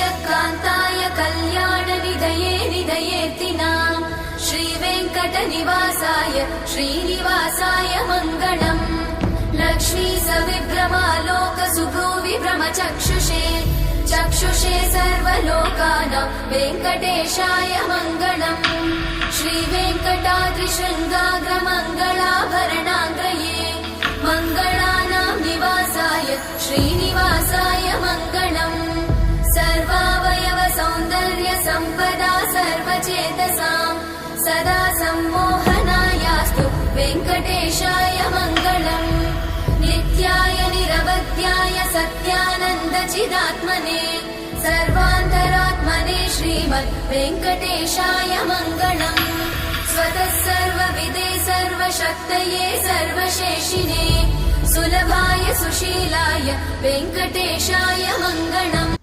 श्रीयकान्ताय कल्याणनिधये निधयेतिनाम् श्रीवेङ्कटनिवासाय श्रीनिवासाय मङ्गलम् लक्ष्मी सविभ्रमालोकसुभ्रूविभ्रमचक्षुषे चक्षुषे सर्वलोकानां वेङ्कटेशाय मङ्गलम् श्रीवेङ्कटाद्रिशृङ्गाग्रमङ्गलाभरणाङ्गये मङ्गलानां निवासाय श्रीनिवासाय मङ्गलम् सर्वावयव सौन्दर्य सम्पदा सर्वचेतसां सदा सम्मोहनायास्तु वेङ्कटेशाय मङ्गलम् नित्याय निरवध्याय सत्यानन्दचिदात्मने सर्वान्तरात्मने श्रीमद् वेङ्कटेशाय मङ्गलम् स्वतः सर्वविदे सर्वशक्तये सर्वशेषिने सुलभाय सुशीलाय वेङ्कटेशाय मङ्गलम्